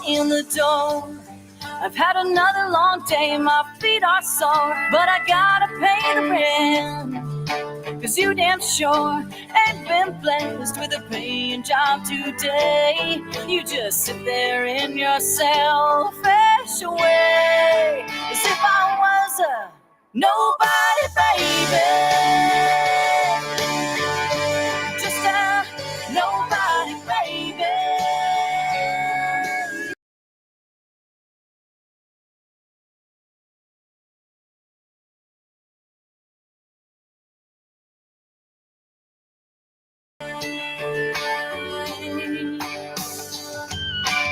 in the door. I've had another long day, my feet are sore, but I gotta pay the rent. Cause you damn sure ain't been blessed with a paying job today. You just sit there in your selfish way, as if I was a nobody, baby. Just a nobody, baby.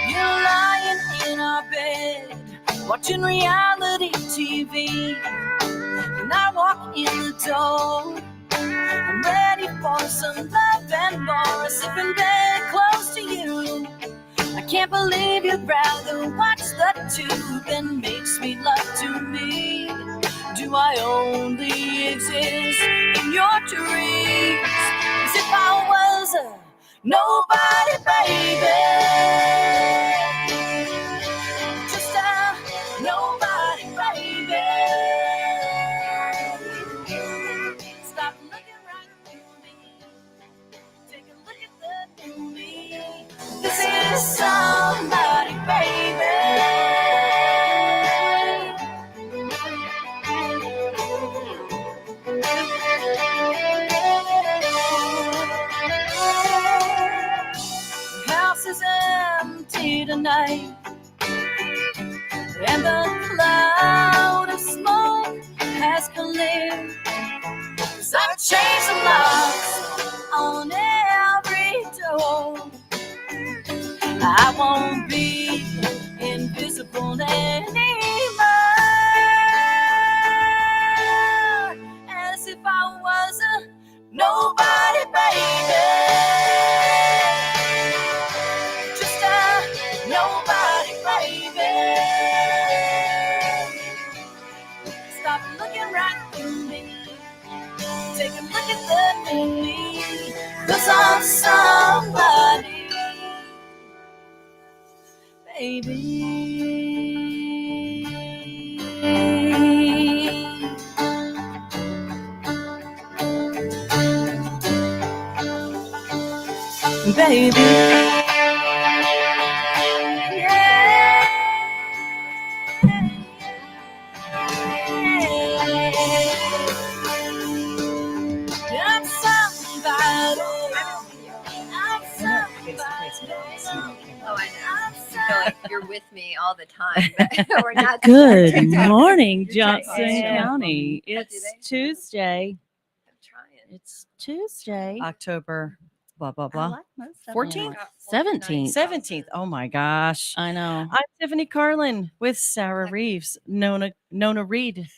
You're lying in our bed, watching reality TV. And I walk in the door, I'm ready for some love and more. Sipping bed close to you, I can't believe you'd rather watch the tube than make sweet love to me. Do I only exist in your dreams? As if I was a nobody, baby. Just a nobody, baby. Stop looking right through me. Take a look at the new me. This is somebody, baby. The house is empty tonight, and the cloud of smoke has cleared. 'Cause I've changed the locks on every door. I won't be invisible anymore, as if I was a nobody, baby. Just a nobody, baby. Stop looking right through me. Take a look at the new me. 'Cause I'm somebody, baby. Baby. I'm somebody. I'm somebody. Oh, I know. I feel like you're with me all the time. But we're not. Good morning, Johnson Yeah. County. Yeah, do It's they? Tuesday. I'm trying. It's Tuesday. October, blah, blah, I blah. like most of 14th? them. 17th. 17th. Oh my gosh. I know. I'm Tiffany Carlen with Sarah Reeves, Nona Reed.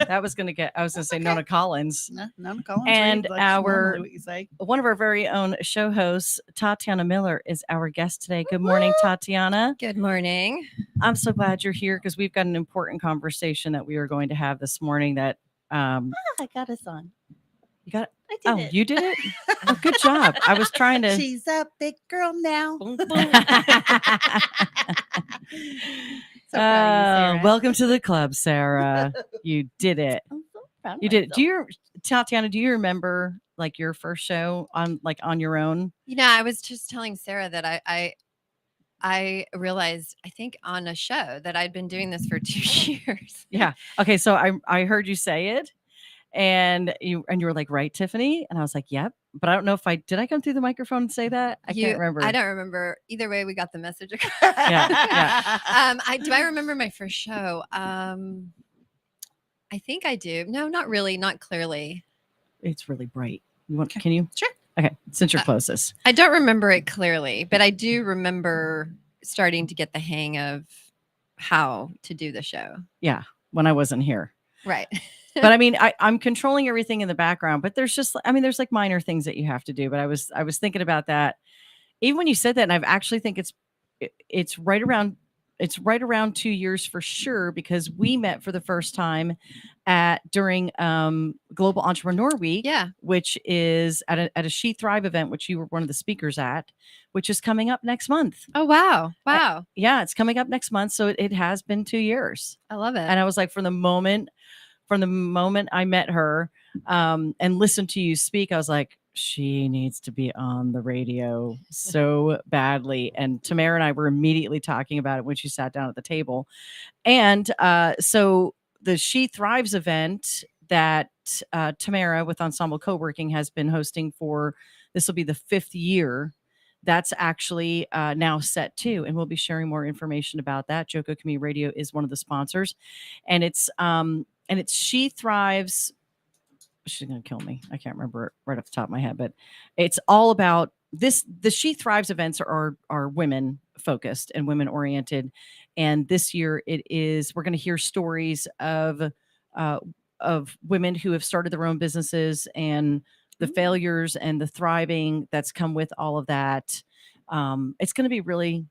I was going to say Nona Collins. None Collins And Reed, that's our- normally what you say. One of our very own show hosts, Tatiana Miller, is our guest today. Good morning, Tatiana. Good morning. I'm so glad you're here because we've got an important conversation that we are going to have this morning that I got us on. you got. I did Oh, it. you did it? Oh, good job. I was trying to. She's a big girl now. Boom, boom. So proud of you, Sarah. Welcome to the club, Sarah. You did it. I'm so proud of You did it. myself. Tatiana, do you remember like your first show on your own? You know, I was just telling Sarah that I realized, I think on a show, that I'd been doing this for 2 years. Yeah. Okay. So I heard you say it, and you were like, right, Tiffany, and I was like, yep. But I don't know if did I come through the microphone and say that? I can't remember. I don't remember. Either way, we got the message across. Yeah. Do I remember my first show? I think I do. No, not really. Not clearly. It's really bright. Can you? Sure. Okay. Since you're closest. I don't remember it clearly, but I do remember starting to get the hang of how to do the show. Yeah. When I wasn't here. Right. But I mean, I'm controlling everything in the background, but there's there's like minor things that you have to do. But I was thinking about that even when you said that, and I've actually think it's right around it's right around 2 years for sure, because we met for the first time during Global Entrepreneur Week, Yeah. which is at a She Thrive event, which you were one of the speakers at, which is coming up next month. Oh, wow. Wow. Yeah, it's coming up next month. So it has been 2 years. I love it. And I was like, from the moment I met her and listened to you speak, I was like, she needs to be on the radio so badly. And Tamara and I were immediately talking about it when she sat down at the table. And so the She Thrives event that Tamara with Ensemble Co-working has been hosting for, this will be the 5th year. That's actually now set too. And we'll be sharing more information about that. JoCo Community Radio is one of the sponsors. And it's She Thrives. She's going to kill me. I can't remember it right off the top of my head, but it's all about this. The She Thrives events are women focused and women oriented. And this year we're going to hear stories of women who have started their own businesses and the failures and the thriving that's come with all of that. It's going to be really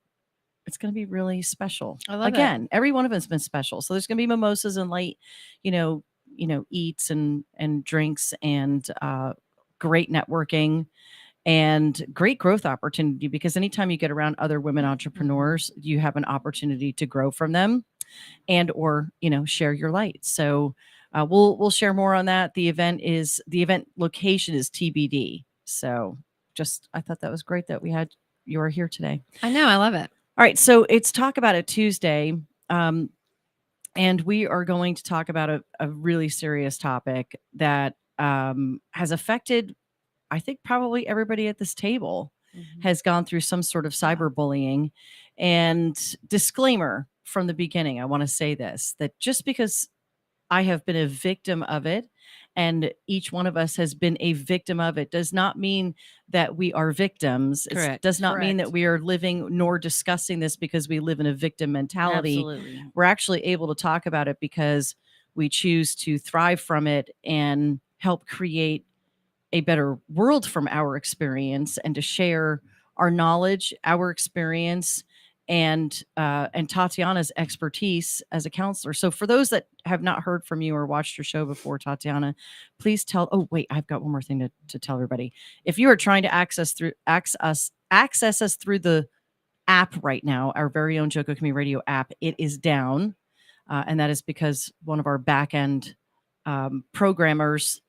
special. I love it. Again, every one of us has been special. So there's going to be mimosas and light, eats and drinks and great networking and great growth opportunity, because anytime you get around other women entrepreneurs, you have an opportunity to grow from them and or share your light. So we'll share more on that. The event location is TBD. So I thought that was great that you are here today. I know. I love it. All right, so it's Talk About It Tuesday, and we are going to talk about a really serious topic that has affected, I think, probably everybody at this table has gone through some sort of cyberbullying. And disclaimer from the beginning, I want to say this, that just because I have been a victim of it, and each one of us has been a victim of it, does not mean that we are victims. Correct. It does not mean that Correct. we are living nor discussing this because we live in a victim mentality. Absolutely. We're actually able to talk about it because we choose to thrive from it and help create a better world from our experience, and to share our knowledge, our experience, and Tatiana's expertise as a counselor. So for those that have not heard from you or watched your show before, Tatiana, please tell. Oh wait, I've got one more thing to tell everybody. If you are trying to access us through the app right now, our very own JoCo Community Radio app, it is down, and that is because one of our back end programmers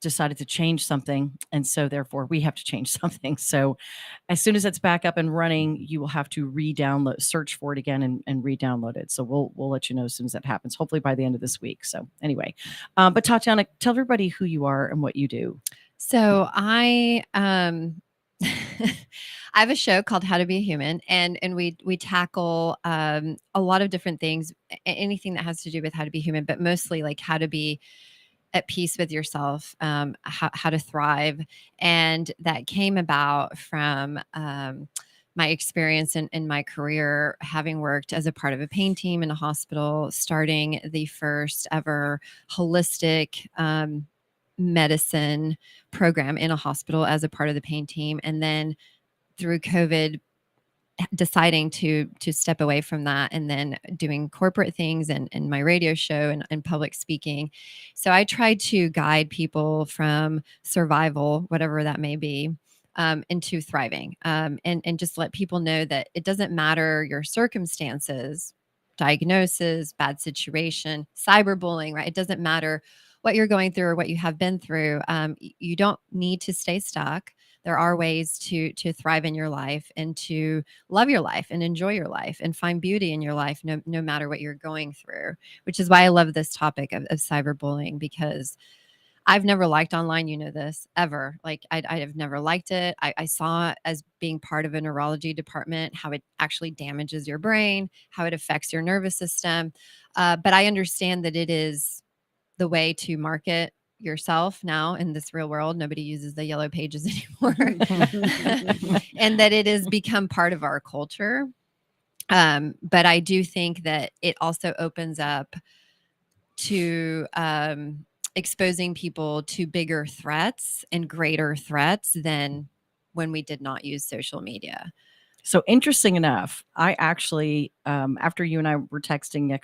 decided to change something, and so therefore we have to change something. So as soon as it's back up and running, you will have to search for it again and re-download it. So we'll let you know as soon as that happens, hopefully by the end of this week. So anyway, but Tatiana, tell everybody who you are and what you do. So I I have a show called How to Be a Human, and we tackle a lot of different things, anything that has to do with how to be human, but mostly like how to be at peace with yourself, how to thrive. And that came about from my experience in my career, having worked as a part of a pain team in a hospital, starting the first ever holistic medicine program in a hospital as a part of the pain team. And then through COVID, deciding to step away from that, and then doing corporate things and my radio show and public speaking. So I tried to guide people from survival, whatever that may be, into thriving, and just let people know that it doesn't matter your circumstances, diagnosis, bad situation, cyberbullying, right? It doesn't matter what you're going through or what you have been through. You don't need to stay stuck. There are ways to thrive in your life and to love your life and enjoy your life and find beauty in your life, no matter what you're going through, which is why I love this topic of cyberbullying, because I've never liked online, this, ever. Like I have never liked it. I saw it as being part of a neurology department, how it actually damages your brain, how it affects your nervous system. But I understand that it is the way to market yourself now in this real world. Nobody uses the yellow pages anymore. And that it has become part of our culture. But I do think that it also opens up to exposing people to bigger threats and greater threats than when we did not use social media. So interesting enough, I actually, after you and I were texting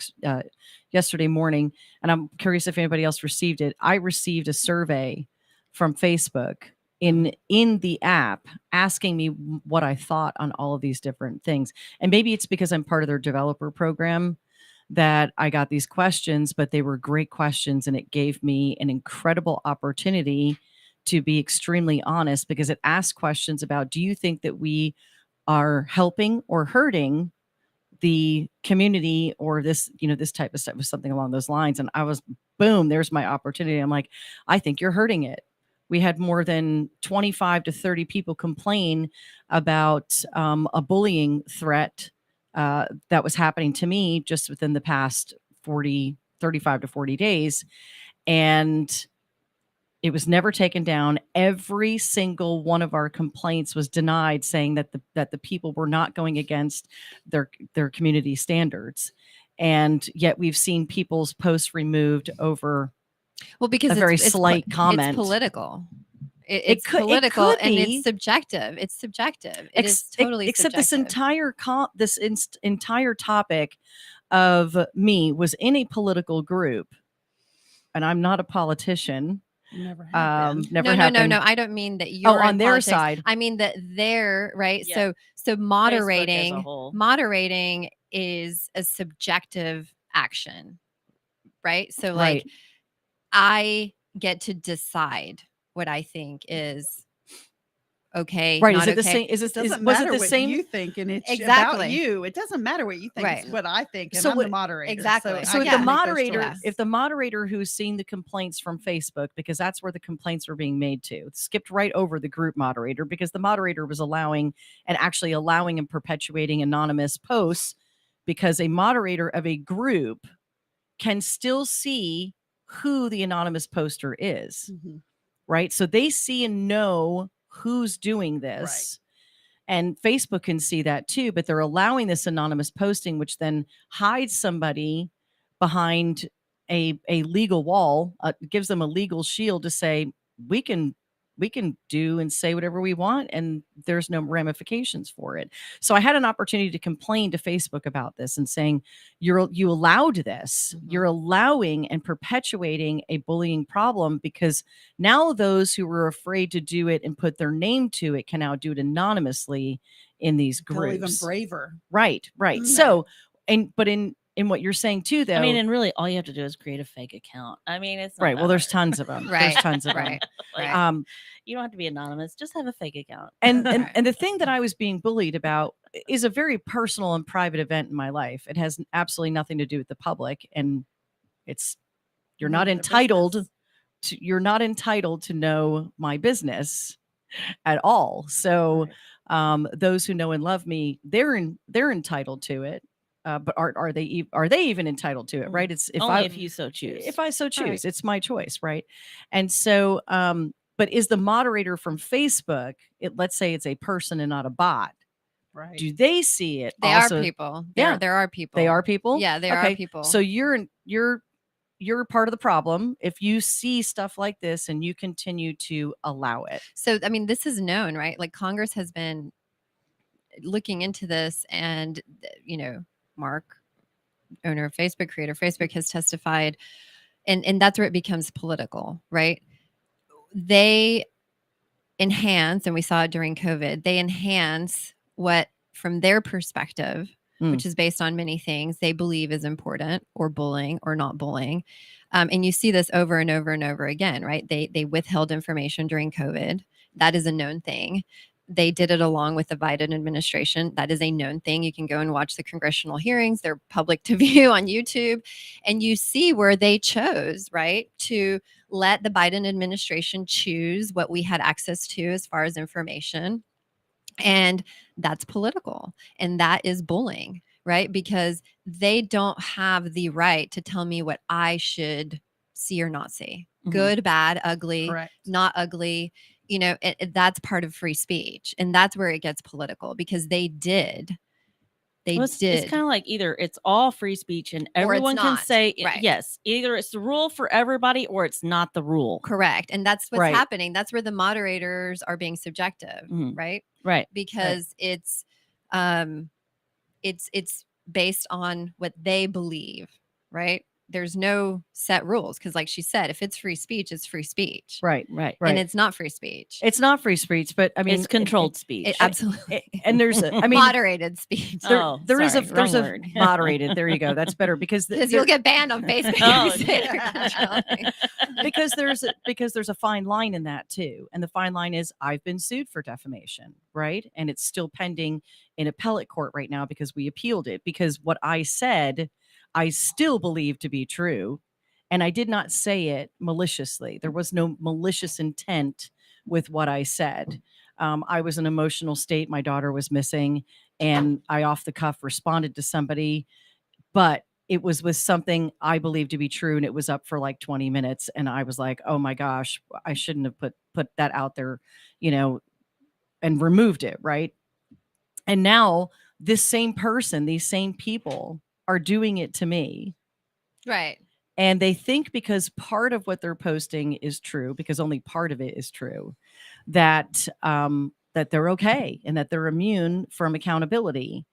yesterday morning, and I'm curious if anybody else received it. I received a survey from Facebook in the app asking me what I thought on all of these different things. And maybe it's because I'm part of their developer program that I got these questions, but they were great questions, and it gave me an incredible opportunity to be extremely honest, because it asked questions about, do you think that we are helping or hurting the community, or this, this type of stuff, was something along those lines. And I was, boom, there's my opportunity. I'm like, I think you're hurting it. We had more than 25 to 30 people complain about a bullying threat that was happening to me just within the past 35 to 40 days. And it was never taken down. Every single one of our complaints was denied, saying that the people were not going against their community standards. And yet we've seen people's posts removed over because a very slight comment. It's political. It's political, and it's subjective. It's subjective. It is totally except subjective. this entire topic of me was in a political group, and I'm not a politician. Never happened. No. I don't mean that you're on their politics. side. I mean that they're right. Yeah. So moderating moderating is a subjective action, right? So Right. like I get to decide what I think is okay. Right. Not Is it the okay. same? It doesn't Was matter it the what same? you think, and it's about Exactly. you. It doesn't matter what you think. Right. It's what I think, and So I'm what- the moderator. Exactly. So I if gotta the make those moderator, choices. if the moderator who's seen the complaints from Facebook, because that's where the complaints were being made to, skipped right over the group moderator, because the moderator was allowing and perpetuating anonymous posts, because a moderator of a group can still see who the anonymous poster is, Mhm. right? So they see and know who's doing this. And Facebook can see that too, but they're allowing this anonymous posting, which then hides somebody behind a legal wall, gives them a legal shield to say, we can do and say whatever we want, and there's no ramifications for it. So I had an opportunity to complain to Facebook about this and saying, you allowed this. Mhm. You're allowing and perpetuating a bullying problem, because now those who were afraid to do it and put their name to it can now do it anonymously in these Feel even groups. braver. Right. Mhm. So, but in what you're saying too, though, I mean, and really, all you have to do is create a fake account. I mean, it's not right. that Well, there's hard. tons of them. Right. There's tons of them. Right. Like, Right. you don't have to be anonymous. Just have a fake account. And Right. and the thing that I was being bullied about is a very personal and private event in my life. It has absolutely nothing to do with the public, and you're not None of their entitled business. you're not entitled to know my business at all. So Right. those who know and love me, they're entitled to it. But are they even entitled to it? Right? It's Only if you so choose. If I so choose, Right. it's my choice, right? And so, but is the moderator from Facebook? Let's say it's a person and not a bot. Right. Do they see it? They also? are people. Yeah. There are people. They are people. Yeah, there are people. So you're part of the problem if you see stuff like this and you continue to allow it. So, I mean, this is known, right? Like Congress has been looking into this, and, Mark, owner of Facebook, creator of Facebook, has testified, and that's where it becomes political, right? They enhance, and we saw it during COVID, they enhance what, from their perspective, which is based on many things, they believe is important, or bullying or not bullying. And you see this over and over and over again, right? They withheld information during COVID. That is a known thing. They did it along with the Biden administration. That is a known thing. You can go and watch the congressional hearings. They're public to view on YouTube. And you see where they chose, right, to let the Biden administration choose what we had access to as far as information. And that's political. And that is bullying, right? Because they don't have the right to tell me what I should see or not see. Mhm. Good, bad, ugly, Correct. not ugly. That's part of free speech. And that's where it gets political, because they did. It's kind of like either it's all free speech and everyone can not. say Right. yes. Either it's the rule for everybody or it's not the rule. Correct. And that's what's Right. happening. That's where the moderators are being subjective, Mhm. right? Right. Because it's It's based on what they believe, right? There's no set rules because, like she said, if it's free speech, it's free speech, Right. and it's not free speech. It's not free speech, but I mean, It's controlled speech. Absolutely. and there's I mean, moderated speech. there's wrong a word. moderated. There you go. That's better because You'll get banned on Facebook. Oh, if you say they're controlling. because there's a fine line in that too, and the fine line is I've been sued for defamation, right? And it's still pending in appellate court right now because we appealed it because what I said I still believe to be true, and I did not say it maliciously. There was no malicious intent with what I said. I was in an emotional state. My daughter was missing, and I off the cuff responded to somebody, but it was with something I believed to be true, and it was up for like 20 minutes, and I was like, "Oh my gosh, I shouldn't have put that out there," and removed it, right? And now this same person, these same people are doing it to me. Right. And they think because part of what they're posting is true, because only part of it is true, that that they're okay and that they're immune from accountability.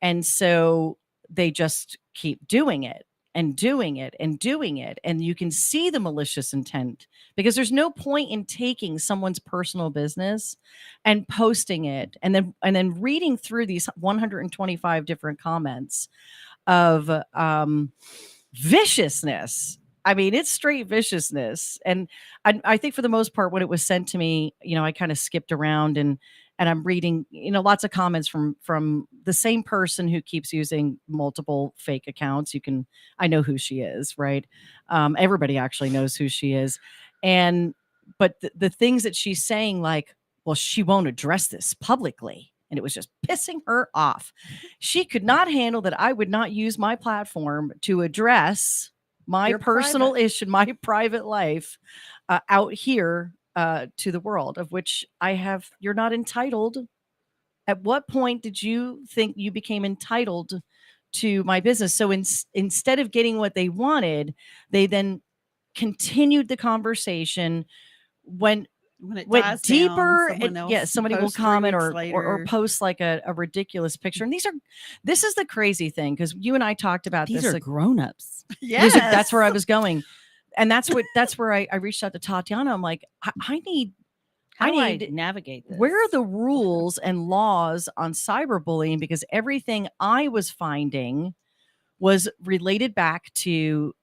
And so they just keep doing it and doing it and doing it. And you can see the malicious intent because there's no point in taking someone's personal business and posting it and then reading through these 125 different comments of viciousness. I mean, it's straight viciousness. And I think for the most part, when it was sent to me, I kind of skipped around and I'm reading, lots of comments from the same person who keeps using multiple fake accounts. I know who she is, right? Everybody actually knows who she is. But the things that she's saying, like, well, she won't address this publicly. And it was just pissing her off. She could not handle that I would not use my platform to address my personal issue, my private life out here to the world, of which you're not entitled. At what point did you think you became entitled to my business? So instead of getting what they wanted, they then continued the conversation when it went dies deeper. down, Somebody will comment or post like a ridiculous picture. And this is the crazy thing, because you and I talked about These this. are grown-ups. Yes. That's where I was going. And that's where I reached out to Tatiana. I'm like, I need to navigate this. Where are the rules and laws on cyberbullying? Because everything I was finding was related back to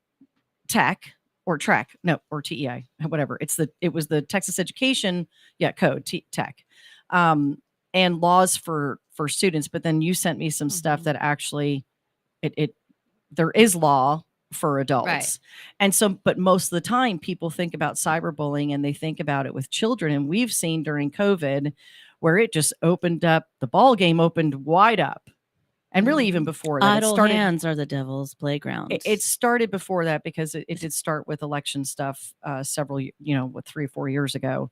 tech or TEI, whatever. It was the Texas Education Code, tech, and laws for students. But then you sent me some stuff that actually there is law for adults. Right. And so, but most of the time people think about cyberbullying and they think about it with children. And we've seen during COVID where it just opened up, the ball game opened wide up. And really even before that, idle hands are the devil's playground. It started before that because it did start with election stuff several, 3 or 4 years ago.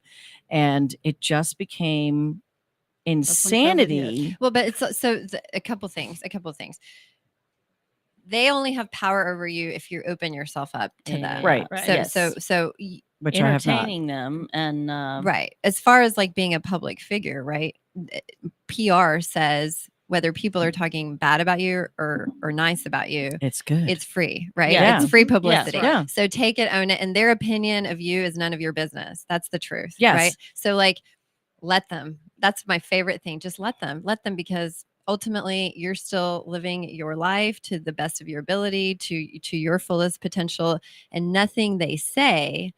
And it just became insanity. Well, but it's a couple things. They only have power over you if you open yourself up to them. Right. So which entertaining them and right. As far as like being a public figure, right? PR says whether people are talking bad about you or nice about you, it's good. It's free, right? Yeah. It's free publicity. Yes, right. So take it, own it, and their opinion of you is none of your business. That's the truth. Yes. Right. So like, let them. That's my favorite thing. Just let them, because ultimately you're still living your life to the best of your ability, to your fullest potential, and nothing they say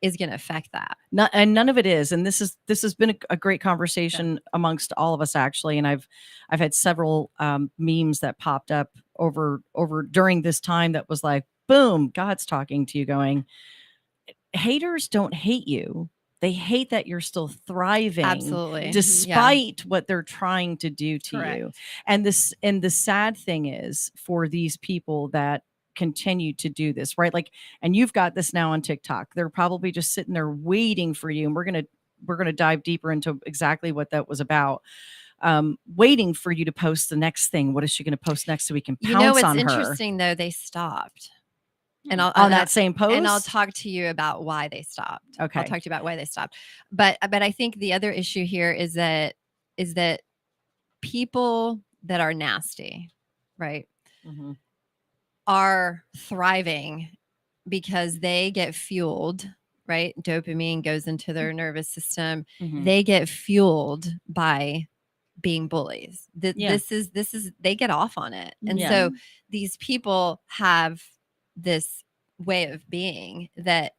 is going to affect that. And none of it is. And this has been a great conversation amongst all of us, actually. And I've had several memes that popped up over during this time that was like, boom, God's talking to you, going, haters don't hate you. They hate that you're still thriving. Absolutely. Despite what they're trying to do to you. And the sad thing is for these people that continue to do this, right? Like, and you've got this now on TikTok. They're probably just sitting there waiting for you. And we're going to dive deeper into exactly what that was about. Waiting for you to post the next thing. What is she going to post next so we can pounce on her? It's interesting though. They stopped. And that same post, and I'll talk to you about why they stopped. Okay, I'll talk to you about why they stopped. But I think the other issue here is that people that are nasty, right, Mhm. are thriving because they get fueled, right? Dopamine goes into their nervous system. Mhm. They get fueled by being bullies. Yeah. This is they get off on it. And Yeah. so these people have this way of being that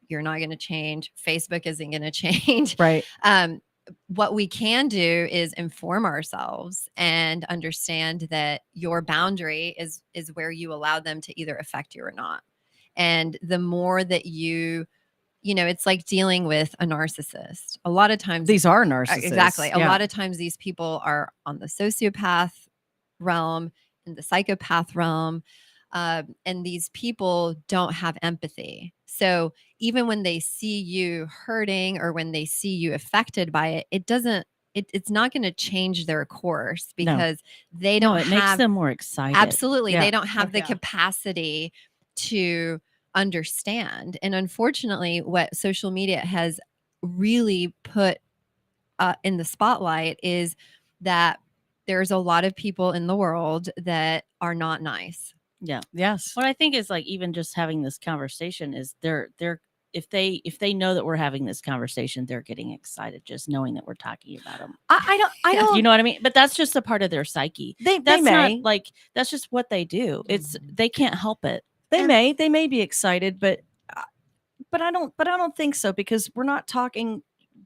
you're not going to change. Facebook isn't going to change. Right. What we can do is inform ourselves and understand that your boundary is where you allow them to either affect you or not. And the more that you know, it's like dealing with a narcissist. A lot of times These are narcissists. exactly. A Yeah. lot of times these people are on the sociopath realm, in the psychopath realm. And these people don't have empathy. So even when they see you hurting or when they see you affected by it, it's not going to change their course because they No, don't it makes have them more excited. absolutely. Yeah. They don't have the Yeah. capacity to understand. And unfortunately, what social media has really put in the spotlight is that there's a lot of people in the world that are not nice. Yeah. Yes. What I think is like even just having this conversation is they're if they know that we're having this conversation, they're getting excited just knowing that we're talking about them. I don't. You know what I mean? But that's just a part of their psyche. They That's may. not like that's just what they do. It's they can't help it. They may be excited, but I don't think so, because we're not talking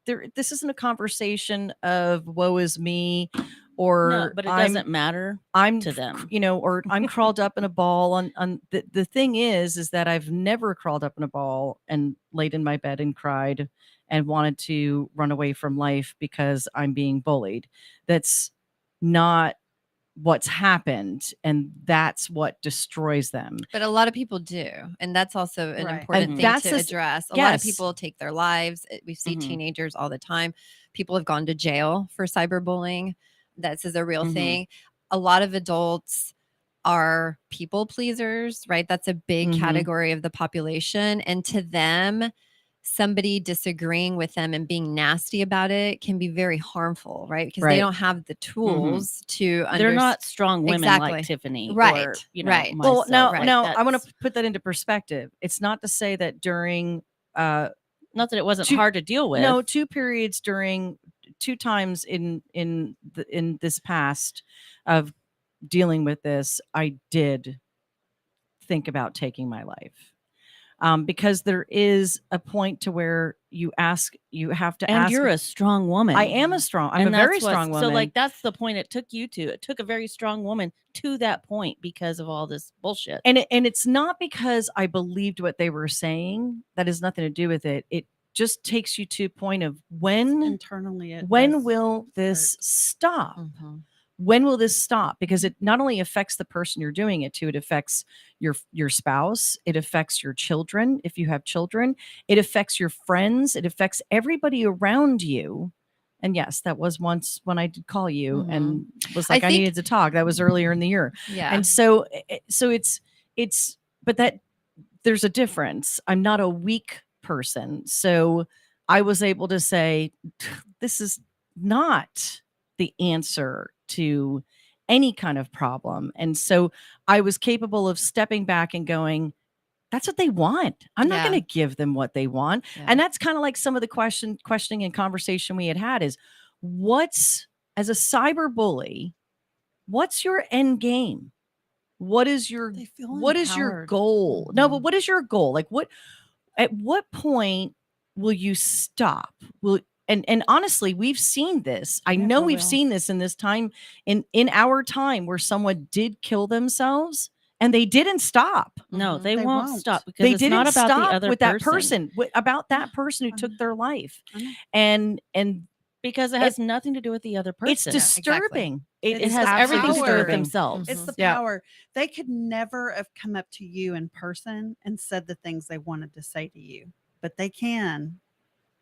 there. This isn't a conversation of woe is me, or No, but it doesn't matter I'm to them. you know, or I'm crawled up in a ball on the thing is that I've never crawled up in a ball and laid in my bed and cried and wanted to run away from life because I'm being bullied. That's not what's happened, and that's what destroys them. But a lot of people do, and that's also an Right. important And thing that's to the- address. A lot of yes. people take their lives. We see Mhm. teenagers all the time. People have gone to jail for cyberbullying. This is a real Mhm. thing. A lot of adults are people pleasers, right? That's a big Mhm. category of the population, and to them, somebody disagreeing with them and being nasty about it can be very harmful, right? Because Right. they don't have the tools to They're not strong women Exactly. like Tiffany, Right, Or, you know, right. Well, myself. now, right, now I want That's- to put that into perspective. It's not to say that during not that it wasn't two- hard to deal with. no, two times in this past of dealing with this, I did think about taking my life. Because there is a point to where you have to and ask. you're a strong woman. I'm a very strong woman. So like that's the point it took you to. It took a very strong woman to that point because of all this bullshit. And it's not because I believed what they were saying. That has nothing to do with it. It just takes you to a point of when Internally, will this stop? Mhm. When will this stop? Because it not only affects the person you're doing it to, it affects your spouse, it affects your children if you have children, it affects your friends, it affects everybody around you. And yes, that was once when I did call you and was like, I think- needed to talk. That was earlier in the year. Yeah. And so it's but that there's a difference. I'm not a weak person. So I was able to say, this is not the answer to any kind of problem. And so I was capable of stepping back and going, that's what they want. I'm not Yeah. going to give them what they want. Yeah. And that's kind of like some of the questioning and conversation we had is as a cyber bully, what's your end game? What is your They feel goal? empowered. No, but what is your goal? Like at what point will you stop? And honestly, we've seen this. I know we've seen this in this time in our time where someone did kill themselves and they didn't stop. No, Mhm. they They won't won't. stop because They it's didn't not about stop the other with that person, about that Yeah, person who I took know. their life. I know. And because it has nothing to do with the other person. it's disturbing. It It is has everything to do with disturbing. themselves. It's the Yeah. power. They could never have come up to you in person and said the things they wanted to say to you, but they can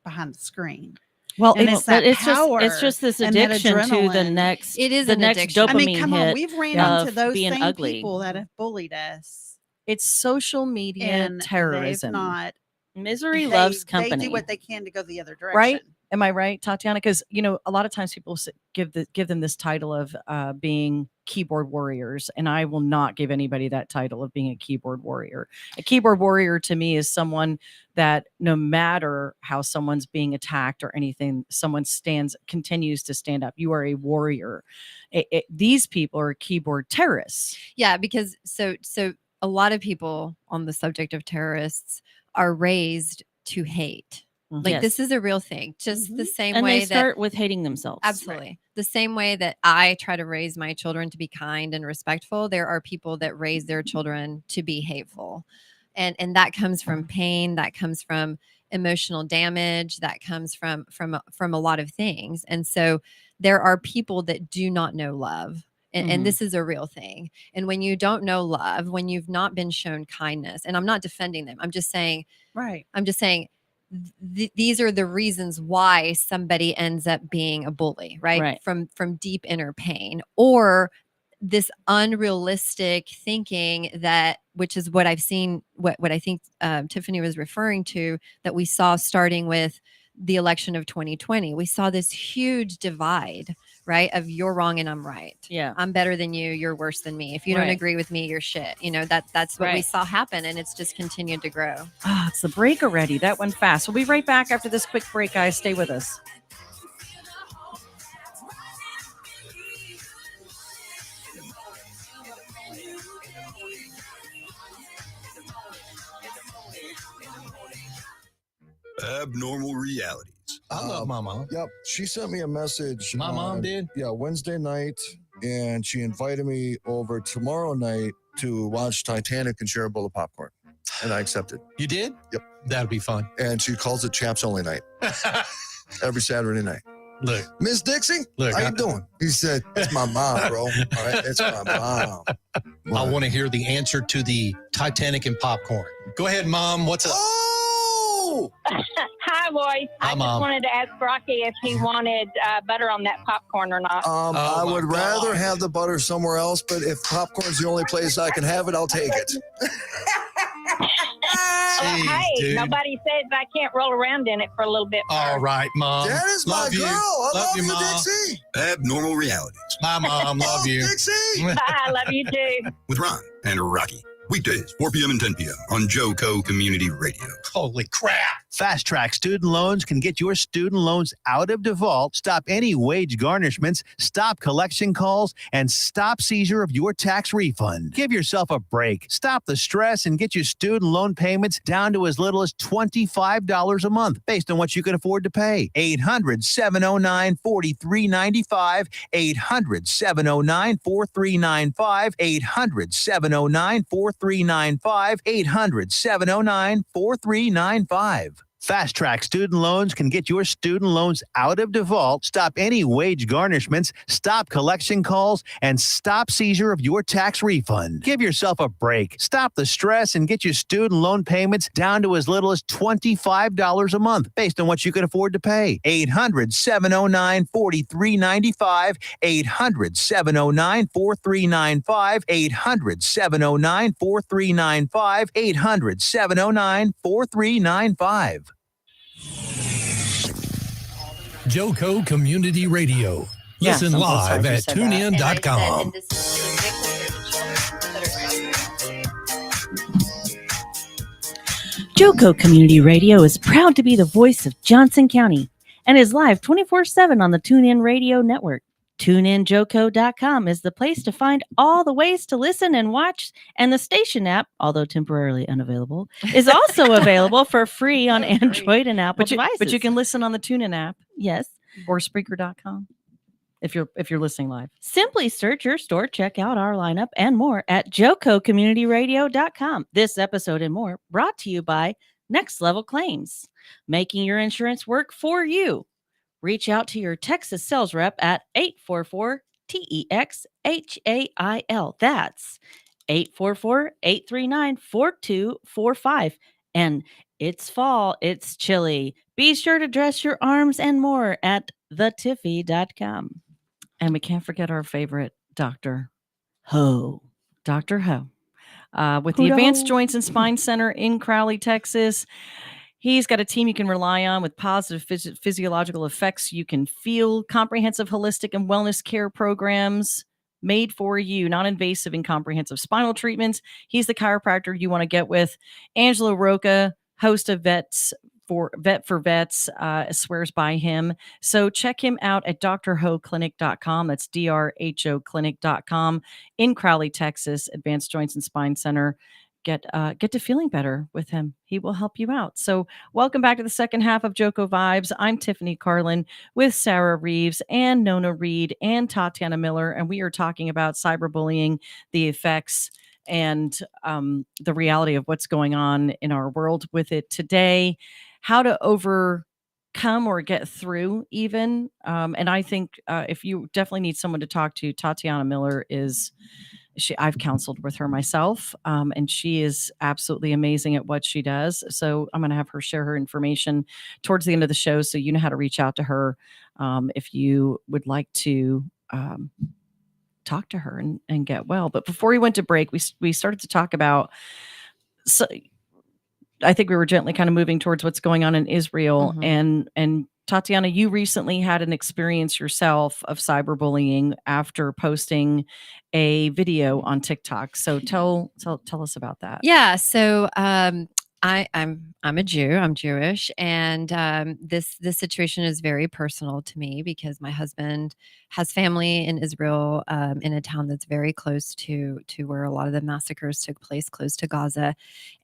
behind the screen. Well, And it's it's that it's power just this and that addiction to the adrenaline. next. It is the an next addiction. dopamine I mean, come on, hit. we've ran of into those being same ugly. people that have bullied us, social media and terrorism. they've not. Misery they- loves They company. do what they can to go the other Right? direction. Am I right, Tatiana? Because a lot of times people give them this title of being keyboard warriors, and I will not give anybody that title of being a keyboard warrior. A keyboard warrior to me is someone that no matter how someone's being attacked or anything, someone continues to stand up. You are a warrior. These people are keyboard terrorists. Yeah, because so a lot of people on the subject of terrorists are raised to hate. Like Yes. this is a real thing. Just the same And way they start with hating themselves. absolutely the same way that I try to raise my children to be kind and respectful, there are people that raise their children to be hateful. And that comes from pain, that comes from emotional damage, that comes from a lot of things. And so there are people that do not know love. And this is a real thing. And when you don't know love, when you've not been shown kindness, and I'm not defending them, I'm just saying these are the reasons why somebody ends up being a bully, right? From deep inner pain, or this unrealistic thinking that, which is what I've seen, what I think Tiffany was referring to, that we saw starting with the election of 2020. We saw this huge divide, right? Of you're wrong and I'm right. Yeah. I'm better than you. You're worse than me. If you don't agree with me, you're shit. That's what we saw happen. And it's just continued to grow. It's the break already. That went fast. We'll be right back after this quick break, guys. Stay with us. Abnormal realities. I love my mom. Yep. She sent me a message. My mom did? Yeah, Wednesday night. And she invited me over tomorrow night to watch Titanic and share a bowl of popcorn. And I accepted. You did? Yep. That'd be fun. And she calls it Chaps Only Night. Every Saturday night. Look. Miss Dixie, how you doing? He said, it's my mom, bro. All right, it's my mom. I want to hear the answer to the Titanic and popcorn. Go ahead, Mom. What's up? Oh! Hi, boys. Hi, I Mom. just wanted to ask Rocky if he wanted butter on that popcorn or not. I would rather have the butter somewhere else, but if popcorn's the only place I can have it, I'll take it. Jeez, hey, dude. nobody says I can't roll around in it for a little bit. All right, Mom. That is my Love you. girl. I love you, Mom. Dixie. Abnormal realities My mom. Love you. Dixie. Bye, I love you too. with Ron and Rocky. Weekdays, 4 p.m. and 10 p.m. on JoCo Community Radio. Holy crap. Fast Track Student Loans can get your student loans out of default, stop any wage garnishments, stop collection calls, and stop seizure of your tax refund. Give yourself a break. Stop the stress and get your student loan payments down to as little as $25 a month based on what you can afford to pay. 800-709-4395. 800-709-4395. 800-709-4395. 800-709-4395. Fast Track Student Loans can get your student loans out of default, stop any wage garnishments, stop collection calls, and stop seizure of your tax refund. Give yourself a break. Stop the stress and get your student loan payments down to as little as $25 a month based on what you can afford to pay. 800-709-4395. 800-709-4395. 800-709-4395. 800-709-4395. JoCo Community Radio. Listen live at tunein.com. JoCo Community Radio is proud to be the voice of Johnson County and is live 24/7 on the TuneIn Radio Network. TuneInJoCo.com is the place to find all the ways to listen and watch, and the station app, although temporarily unavailable, is also available for free on Android and Apple devices. But you can listen on the TuneIn app. Yes. Or Spreaker.com if you're listening live. Simply search your store, check out our lineup and more at JoCoCommunityRadio.com. This episode and more brought to you by Next Level Claims, making your insurance work for you. Reach out to your Texas sales rep at 844-TEX-HAIL. That's 844-839-4245. And it's fall, it's chilly. Be sure to dress your arms and more at thetiffy.com. And we can't forget our favorite Dr. Ho. Dr. Ho. With the Advanced Joints and Spine Center in Crowley, Texas. He's got a team you can rely on with positive physiological effects you can feel, comprehensive holistic and wellness care programs made for you, non-invasive and comprehensive spinal treatments. He's the chiropractor you want to get with. Angelo Roca, host of Vet for Vets, swears by him. So check him out at drhoclinic.com. That's drhoclinic.com in Crowley, Texas, Advanced Joints and Spine Center. Get to feeling better with him. He will help you out. So welcome back to the second half of JoCo Vibes. I'm Tiffany Carlen with Sarah Reeves and Nona Reed and Tatiana Miller, and we are talking about cyberbullying, the effects, and the reality of what's going on in our world with it today, how to overcome or get through even. And I think if you definitely need someone to talk to, Tatiana Miller is... I've counseled with her myself, and she is absolutely amazing at what she does. So I'm going to have her share her information towards the end of the show, so you know how to reach out to her if you would like to talk to her and get well. But before we went to break, we started to talk about. So I think we were gently kind of moving towards what's going on in Israel, and Tatiana, you recently had an experience yourself of cyberbullying after posting a video on TikTok. So tell us about that. Yeah. So I'm a Jew. I'm Jewish, and this situation is very personal to me because my husband has family in Israel, in a town that's very close to where a lot of the massacres took place, close to Gaza.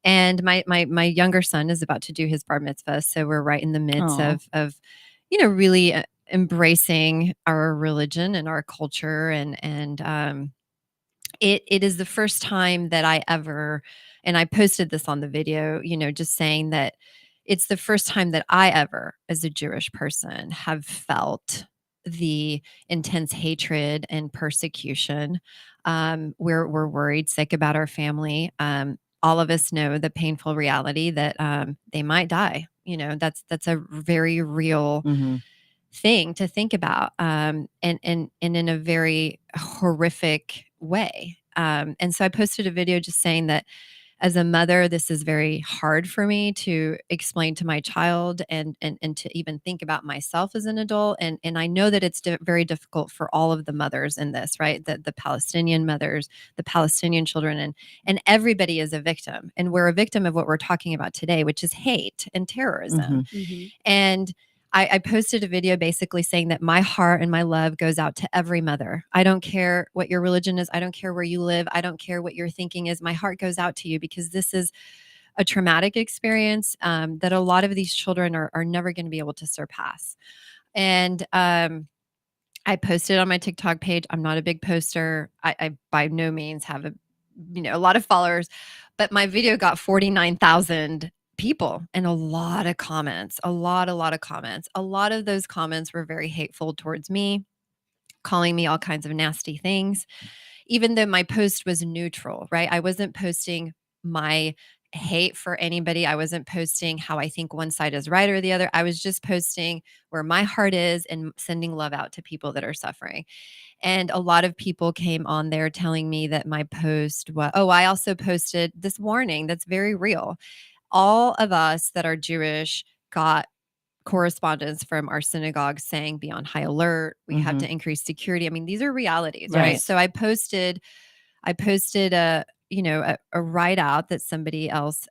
And my younger son is about to do his bar mitzvah, so we're right in the midst of really embracing our religion and our culture, and it is the first time that I ever, and I posted this on the video, just saying that it's the first time that I ever, as a Jewish person, have felt the intense hatred and persecution. We're worried, sick about our family. All of us know the painful reality that they might die. That's a very real thing to think about, and in a very horrific way. And so I posted a video just saying that as a mother, this is very hard for me to explain to my child and to even think about myself as an adult. And I know that it's very difficult for all of the mothers in this, right? The Palestinian mothers, the Palestinian children, and everybody is a victim. And we're a victim of what we're talking about today, which is hate and terrorism. And I posted a video basically saying that my heart and my love goes out to every mother. I don't care what your religion is. I don't care where you live. I don't care what your thinking is. My heart goes out to you because this is a traumatic experience that a lot of these children are never going to be able to surpass. And I posted on my TikTok page. I'm not a big poster. I by no means have a lot of followers, but my video got 49,000 people and a lot of comments, a lot of comments. A lot of those comments were very hateful towards me, calling me all kinds of nasty things, even though my post was neutral, right? I wasn't posting my hate for anybody. I wasn't posting how I think one side is right or the other. I was just posting where my heart is and sending love out to people that are suffering. And a lot of people came on there telling me that my post was, I also posted this warning that's very real. All of us that are Jewish got correspondence from our synagogue saying be on high alert. We have to increase security. I mean, these are realities, right? So I posted a write out that somebody else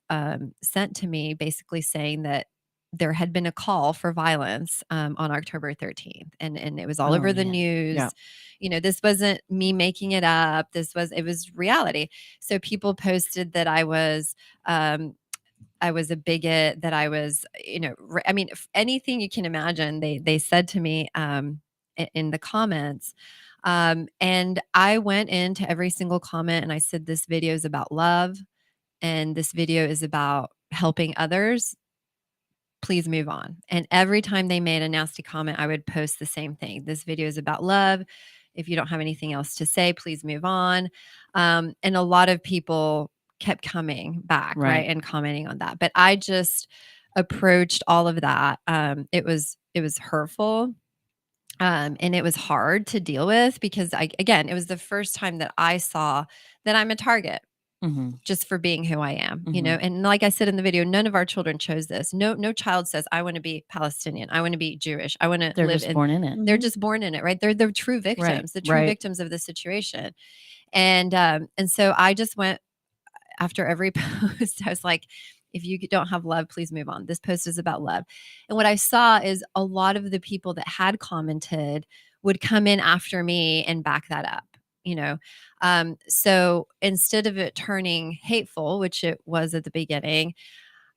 sent to me, basically saying that there had been a call for violence on October 13th, and it was all over the news. Yeah. This wasn't me making it up. It was reality. So people posted that I was a bigot, that I was, anything you can imagine, they said to me in the comments. And I went into every single comment and I said, this video is about love and this video is about helping others. Please move on. And every time they made a nasty comment, I would post the same thing. This video is about love. If you don't have anything else to say, please move on. And a lot of people kept coming back, right, and commenting on that. But I just approached all of that. It was hurtful. And it was hard to deal with because it was the first time that I saw that I'm a target. just for being who I am, you know? And like I said in the video, none of our children chose this. No child says, I want to be Palestinian. I want to be Jewish. I want to They're live just born in it. They're just born in it, right? They're the true victims, the true victims of the situation. And so I just went after every post, I was like, if you don't have love, please move on. This post is about love. And what I saw is a lot of the people that had commented would come in after me and back that up, you know? So instead of it turning hateful, which it was at the beginning,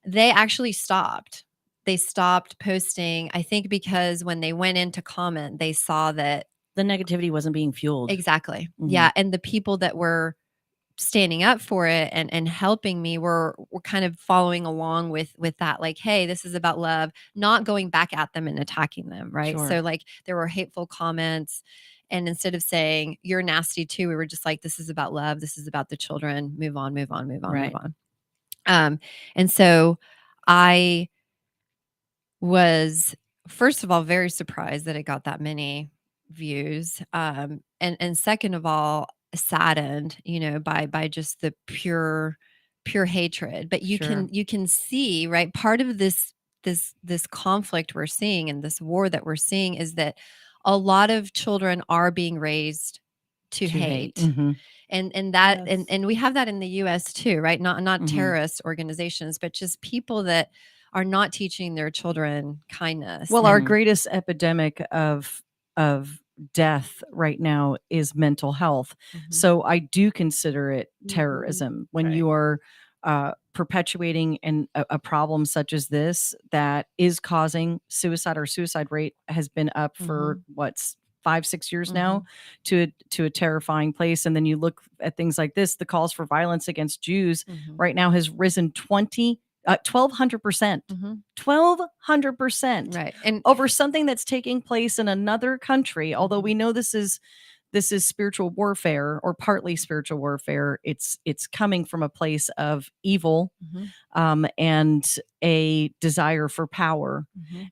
they actually stopped. They stopped posting, I think, because when they went in to comment, they saw that the negativity wasn't being fueled. Exactly. Yeah. And the people that were standing up for it and helping me were kind of following along with that, like, hey, this is about love, not going back at them and attacking them, right? Sure. So like there were hateful comments, and instead of saying you're nasty too, we were just like, this is about love, this is about the children, move on, move on, move on, Right. move on. And so I was, first of all, very surprised that it got that many views, and second of all, saddened, you know, by just the pure hatred. But you Sure. can see, right, part of this conflict we're seeing and this war that we're seeing is that a lot of children are being raised to hate. And that Yes. and we have that in the US too, right? Not terrorist organizations, but just people that are not teaching their children kindness. Well, our greatest epidemic of death right now is mental health. So I do consider it terrorism when Right. you are perpetuating a problem such as this that is causing suicide. Our suicide rate has been up for what's 5-6 years now to a terrifying place. And then you look at things like this, the calls for violence against Jews right now has risen 1,200%. 1,200%. Right. And over something that's taking place in another country. Although we know this is spiritual warfare, or partly spiritual warfare. It's coming from a place of evil, and a desire for power.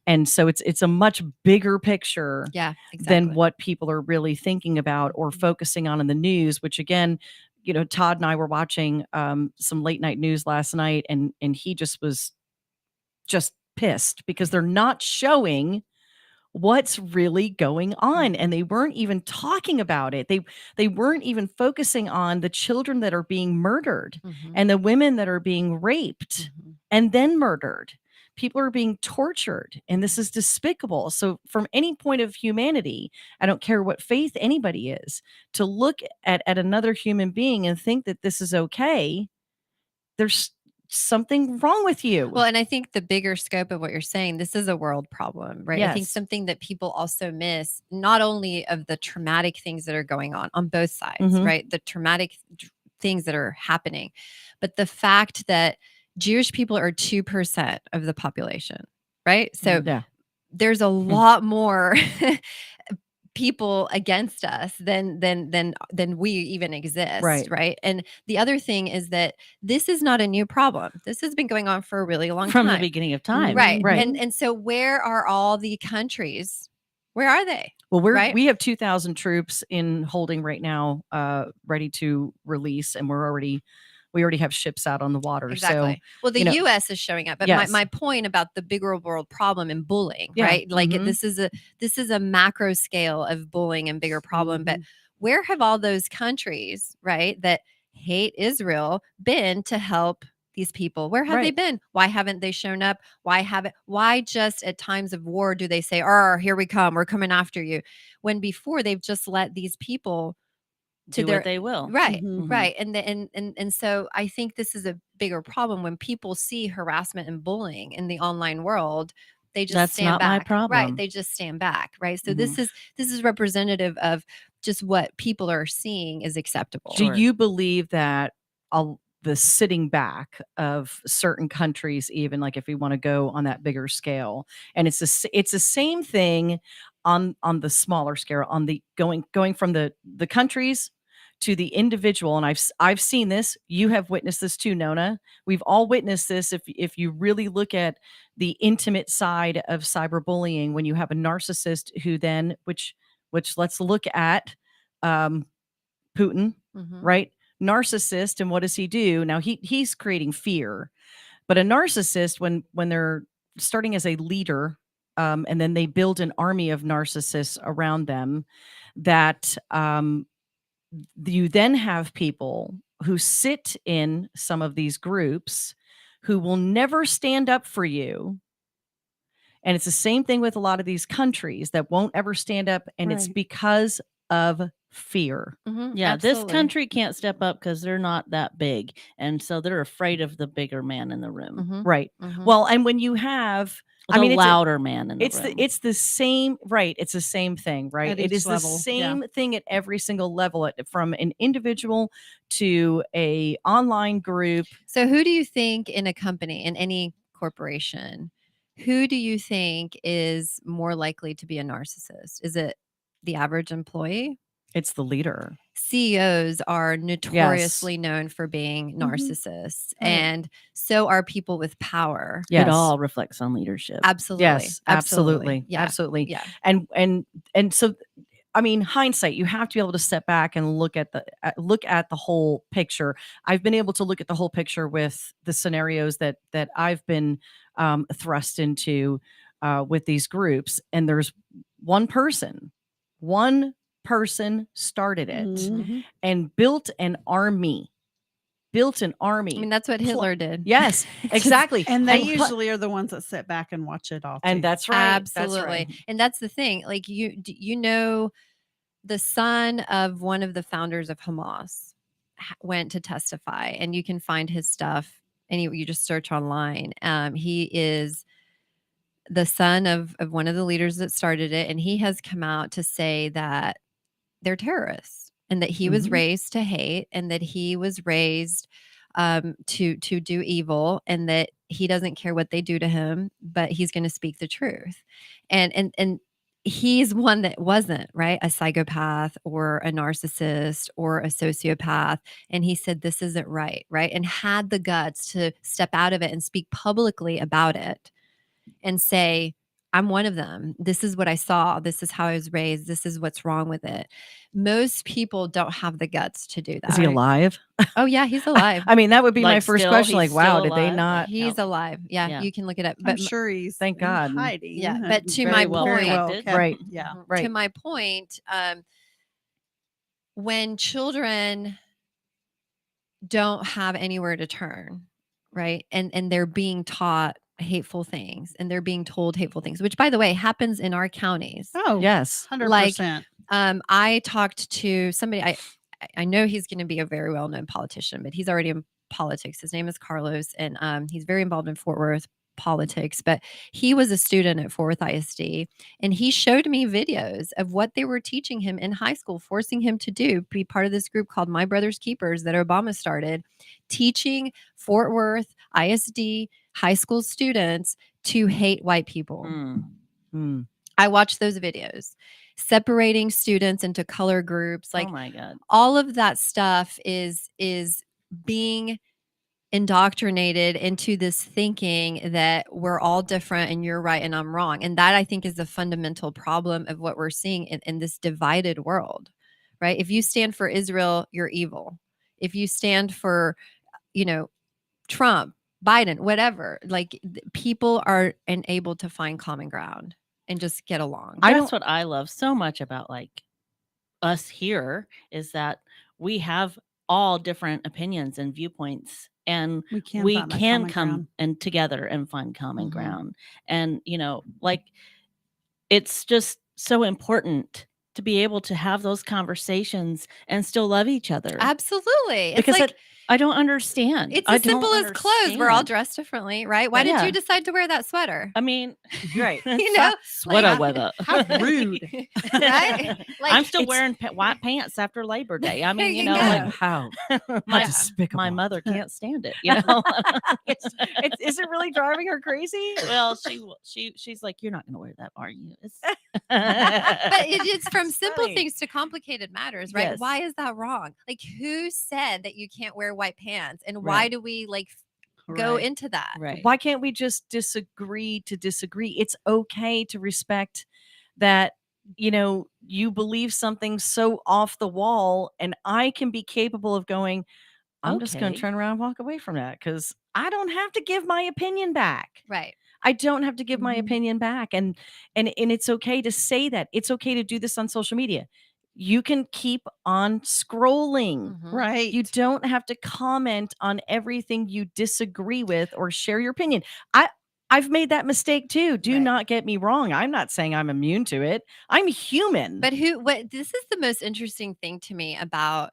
And so it's a much bigger picture Yeah, exactly. than what people are really thinking about or focusing on in the news, which again, you know, Todd and I were watching some late night news last night, and he just was just pissed because they're not showing what's really going on, and they weren't even talking about it. They weren't even focusing on the children that are being murdered and the women that are being raped and then murdered. People are being tortured, and this is despicable. So from any point of humanity, I don't care what faith anybody is, to look at another human being and think that this is okay, there's something wrong with you. Well, and I think the bigger scope of what you're saying, this is a world problem, right? I think Yes. something that people also miss, not only of the traumatic things that are going on both sides, right? The traumatic things that are happening, but the fact that Jewish people are 2% of the population, right? So Yeah. there's a lot more people against us than we even exist, right? And the other thing is that this is not a new problem. This has been going on for a really long time. From the beginning of time. Right. Right. And so where are all the countries? Where are they? Well, Right? we have 2,000 troops in holding right now, ready to release, and we already have ships out on the water. Exactly. So, Well, the you know, U.S. is showing up, but Yes. my point about the bigger world problem in bullying, Yeah. right? Like this is a macro scale of bullying and bigger problem. But where have all those countries, right, that hate Israel been to help these people? Where have they Right. been? Why haven't they shown up? Why just at times of war do they say, "Oh, here we come, we're coming after you," when before they've just let these people Do what they will. Right, right. And so I think this is a bigger problem when people see harassment and bullying in the online world. They just That's stand not my back. problem. Right. They just stand back. Right. So this is representative of just what people are seeing is acceptable. Do you believe that the sitting back of certain countries, even like if we want to go on that bigger scale, and it's the same thing on the smaller scale, on the going from the countries to the individual, and I've seen this. You have witnessed this too, Nona. We've all witnessed this. If you really look at the intimate side of cyberbullying, when you have a narcissist who then, which let's look at Putin, right? narcissist, and what does he do? Now he's creating fear, but a narcissist, when they're starting as a leader, and then they build an army of narcissists around them, that you then have people who sit in some of these groups who will never stand up for you. And it's the same thing with a lot of these countries that won't ever stand up. And it's Right. because of fear. Yeah, this absolutely. country can't step up because they're not that big. And so they're afraid of the bigger man in the room. Mhm, Right. mhm. Well, and when you have, The it's louder man in the it's room. it's the same, right? It's the same thing, right? At It each is level, the yeah. same thing at every single level, from an individual to a online group. So who do you think in a company, in any corporation, who do you think is more likely to be a narcissist? Is it the average employee? It's the leader. CEOs are notoriously known for being Mhm. narcissists, Right. and so are people with power. Yes. It all reflects on leadership. Absolutely. Yes, absolutely. Yeah. Absolutely. Yeah. And so, I mean, hindsight, you have to be able to step back and look at the whole picture. I've been able to look at the whole picture with the scenarios that I've been thrust into with these groups. And there's one person started it Mhm. and built an army. I mean, that's what Hitler did. Yes, Just- exactly. And they And usually are the ones that sit back and watch it all. and too. that's right. Absolutely. That's right. And that's the thing. Like you know, the son of one of the founders of Hamas went to testify, and you can find his stuff. And you just search online. He is the son of one of the leaders that started it, and he has come out to say that they're terrorists and that he was Mhm. raised to hate, and that he was raised to do evil, and that he doesn't care what they do to him, but he's going to speak the truth. And he's one that wasn't, right, a psychopath or a narcissist or a sociopath, and he said this isn't right, and had the guts to step out of it and speak publicly about it and say, I'm one of them. This is what I saw. This is how I was raised. This is what's wrong with it. Most people don't have the guts to do that. Is he alive? Oh, yeah, he's alive. I mean, that would be my Like, first still? question. Like, He's wow, still did they alive? not? He's No. alive. Yeah, Yeah. you can look it up. I'm But sure he's Thank God. hiding. yeah, and but to Very my well point, very well protected. kept. Right. Yeah. Right. to my point, when children don't have anywhere to turn, right, and they're being taught hateful things, and they're being told hateful things, which, by the way, happens in our counties. Oh, Yes. 100%. I talked to somebody. I know he's going to be a very well-known politician, but he's already in politics. His name is Carlos, and he's very involved in Fort Worth politics. But he was a student at Fort Worth ISD, and he showed me videos of what they were teaching him in high school, forcing him to be part of this group called My Brother's Keepers that Obama started, teaching Fort Worth ISD high school students to hate white people. Mm. I watched those videos, separating students into color groups, like oh my God. all of that stuff is being indoctrinated into this thinking that we're all different and you're right and I'm wrong. And that, I think, is the fundamental problem of what we're seeing in this divided world, right? If you stand for Israel, you're evil. If you stand for, Trump, Biden, whatever, like people are unable to find common ground and just get along. That's what I love so much about like us here is that we have all different opinions and viewpoints, and We can we find that can common come ground. and together and find common Mhm. ground. And like it's just so important to be able to have those conversations and still love each other. Absolutely. It's Because like I don't understand. it's I as simple don't as clothes. We're all understand. dressed differently, right? Why did Yeah. you decide to wear that sweater? I mean, right. You know, Sweater like- weather. How rude. right? Like, I'm still it's- wearing white pants after Labor Day. I mean, You know, go. like how my, despicable. my mother can't stand it. You know, Is it really driving her crazy? well, she's like, you're not going to wear that, are you? but it is from It's simple funny. things to complicated matters, right? Yes. Why is that wrong? Like, who said that you can't wear white pants? And why Right. do we go Right. into that? right. Why can't we just disagree to disagree? It's okay to respect that you believe something so off the wall, and I can be capable of going, I'm just going to Okay. turn around and walk away from that because I don't have to give my opinion back. Right. I don't have to give my Mhm. opinion back. And it's okay to say that. It's okay to do this on social media. You can keep on scrolling. Mhm. Right. You don't have to comment on everything you disagree with or share your opinion. I've made that mistake too. Do Right. not get me wrong. I'm not saying I'm immune to it. I'm human. But this is the most interesting thing to me about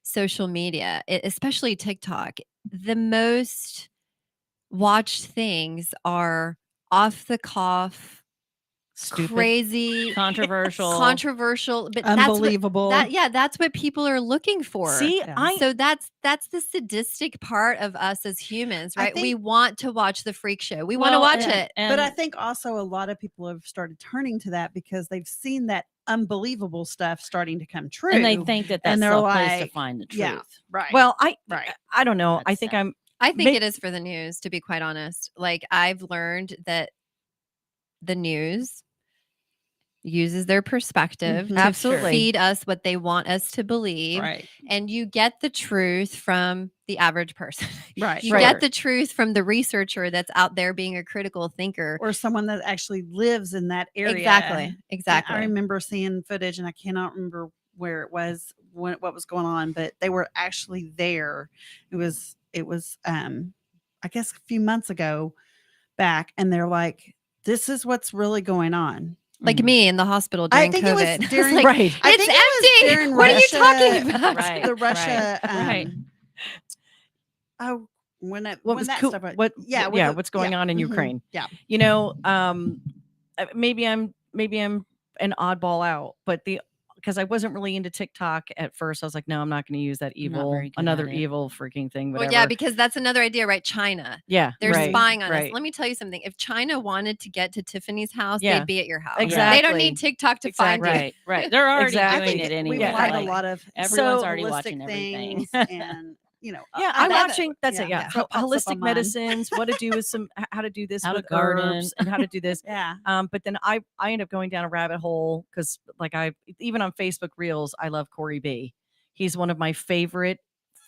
social media, especially TikTok. The most watched things are off the cuff, Stupid, crazy, controversial, but Unbelievable. that's what people are looking for. See, Yeah. So that's the sadistic part of us as humans, I right? We think- want to watch the freak show. We want to Well, watch it. But I think also a lot of people have started turning to that because they've seen that unbelievable stuff starting to come true. and they think that that's and they're the place to like, find the truth. yeah, right. well, right. I don't know. I That's think sad. I think May- it is for the news, to be quite honest. Like, I've learned that the news uses their perspective Mhm. to Absolutely. feed us what they want us to believe. Right. And you get the truth from the average person. Right. You Sure. get the truth from the researcher that's out there being a critical thinker. Or someone that actually lives in that area. Exactly. Exactly. I remember seeing footage, and I cannot remember where it was, what was going on, but they were actually there. It was I guess a few months ago back, and they're like, this is what's really going on. Like me in the hospital I during think it was COVID. It's during- like, right. I it's think it was empty. during What are you Russia- talking about? Right. The Russia right. oh when What when was that cool? stuff What? yeah, Yeah. with What's going on in mhm, Ukraine? yeah. Maybe I'm an oddball out, but because I wasn't really into TikTok at first, I was like, no, I'm not going to use that very good another at it. evil freaking thing. Well, Whatever. yeah, because that's another idea, right? China. yeah, They're right, spying on us. right. Let me tell you something. If China wanted to get to Tiffany's house, Yeah. they'd be at your house. Exactly. They don't need TikTok to find you. Right. Right. They're already Exactly. doing it anyway. We Yeah, find like, a lot of everyone's so already holistic watching everything. things and Yeah, I I'm love it. watching. That's it. Yeah, that's what pops up holistic on mine. medicines. What to do with how to do this How to with garden. herbs and how to do this. Yeah. But then I end up going down a rabbit hole because like even on Facebook Reels, I love Corey B. He's one of my favorite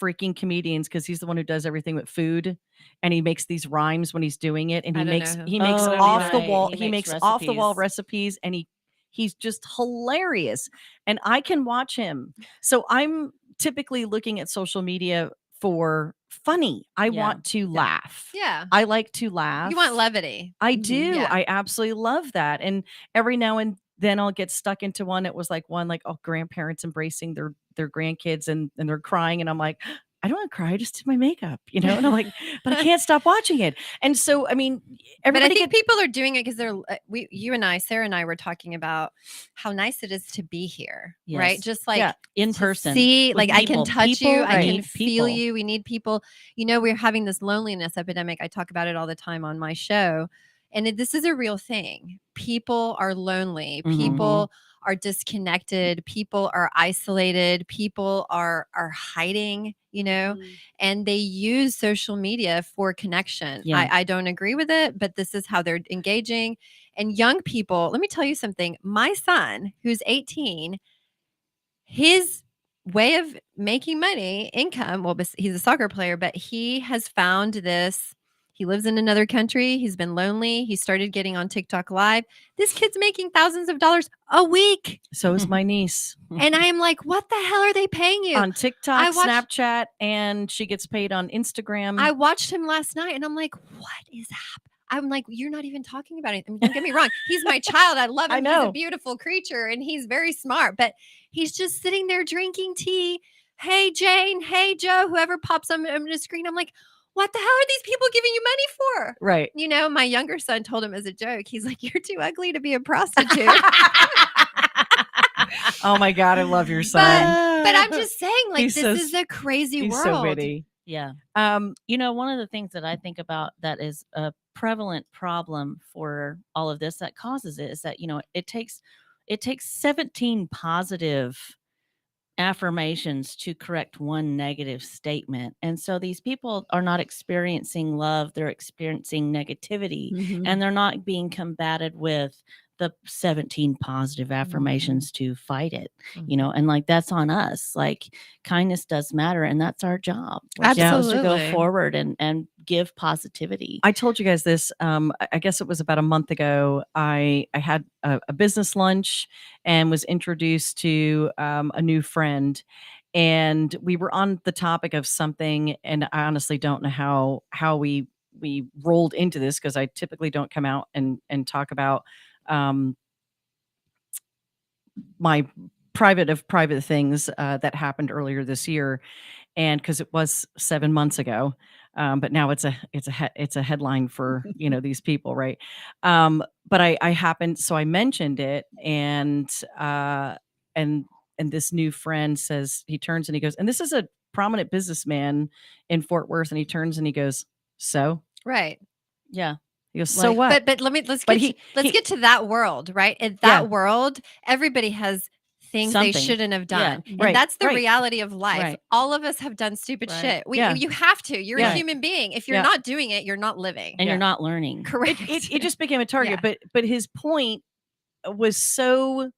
freaking comedians because he's the one who does everything with food, and he makes these rhymes when he's doing it, and I he don't makes know. he makes Oh, off the right. wall He he makes makes off the wall recipes. recipes, and he's just hilarious, and I can watch him. So I'm typically looking at social media for funny. I Yeah. want to laugh. Yeah. I like to laugh. You want levity. I Mhm. do. Yeah. I absolutely love that. And every now and then I'll get stuck into one. It was like one like, oh, grandparents embracing their grandkids and they're crying. And I'm like, I don't want to cry. I just did my makeup, And I'm like, but I can't stop watching it. And so, I mean, But everybody I think people are doing it because you and I, Sarah and I were talking about how nice it is to be here, right? Yes. Just like Yeah, in to person. see, with like I can people. touch People you, I can need feel people. you. We need people. We're having this loneliness epidemic. I talk about it all the time on my show, and this is a real thing. People are lonely. Mhm. People are disconnected. People are isolated. People are hiding. Mhm. And they use social media for connection. Yeah. I don't agree with it, but this is how they're engaging. And young people, let me tell you something. My son, who's 18, his way of making money, income, well, he's a soccer player, but he has found this. He lives in another country. He's been lonely. He started getting on TikTok Live. This kid's making thousands of dollars a week. So is my niece And I am like, what the hell are they paying you? on TikTok, I watched- Snapchat, and she gets paid on Instagram. I watched him last night and I'm like, what is happening? I'm like, you're not even talking about it. I mean, don't get me wrong. He's my child. I love him. I He's know. a beautiful creature and he's very smart, but he's just sitting there drinking tea. Hey, Jane. Hey, Joe, whoever pops on the screen. I'm like, what the hell are these people giving you money for? right. My younger son told him as a joke, he's like, you're too ugly to be a prostitute. Oh my God, I love your son. But I'm just saying, like, He's this so is a crazy He's world. so witty. Yeah. Um, One of the things that I think about that is a prevalent problem for all of this that causes it is that, it takes 17 positive affirmations to correct one negative statement. And so these people are not experiencing love, they're experiencing negativity, Mhm. and they're not being combated with the 17 positive affirmations to fight it, Mm-hmm. you know, and like that's on us. Like kindness does matter, and that's our job. We're supposed to go Absolutely. forward and give positivity. I told you guys this. I guess it was about a month ago. I had a business lunch and was introduced to a new friend, and we were on the topic of something. And I honestly don't know how we rolled into this, because I typically don't come out and talk about my private things that happened earlier this year, and because it was 7 months ago, but now it's a headline for these people, right? But I happened, so I mentioned it, and this new friend says, he turns and he goes, and this is a prominent businessman in Fort Worth, and he turns and he goes, so Right. Yeah. he goes, so Like- what? But let's But get to that world, right? In that world, everybody has things they Something. shouldn't have Yeah. done. And Right, that's the right. reality of life. Right. All of us have done stupid Right. shit. Yeah. You have to. You're Yeah. a human being. If you're Yeah. not doing it, you're not living. And Yeah. you're not learning. Correct. It just became a target. But his point was so,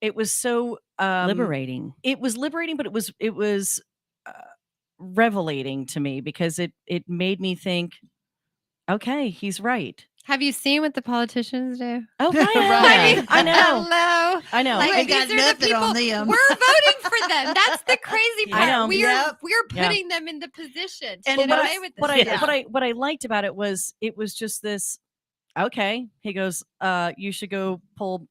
it was so Liberating. It was liberating, but it was uh, revelating to me, because it made me think, okay, he's right. Have you seen what the politicians do? Oh, Right. I know. Hello. I know. Like, We ain't got these are the nothing on people them. we're voting for them. That's the crazy I part. know. We're Yep. Yeah. putting them in the position to And get what away with this. What I liked about it was just this. Okay, he goes, you should go pull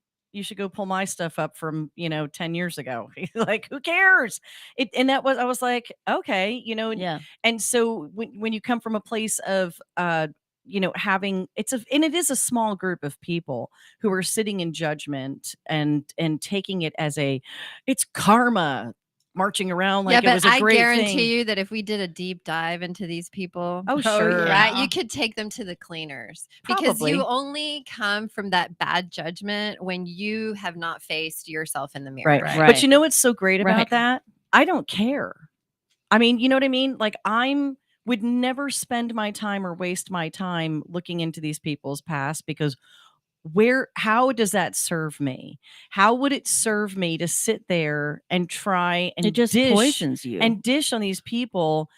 my stuff up from 10 years ago. He's like, who cares? And I was like, okay, Yeah. and so when you come from a place of having, and it is a small group of people who are sitting in judgment and taking it as it's karma, marching around like Yeah, it but was a I great guarantee thing. you that if we did a deep dive into these people, Oh, sure. yeah. right, you could take them to the cleaners, because Probably. you only come from that bad judgment when you have not faced yourself in the mirror. Right. Right. But you know what's so great about Right. that? I don't care. I mean, you know what I mean? Like, would never spend my time or waste my time looking into these people's past, because how does that serve me? How would it serve me to sit there and try and It just dish poisons you. and dish on these people?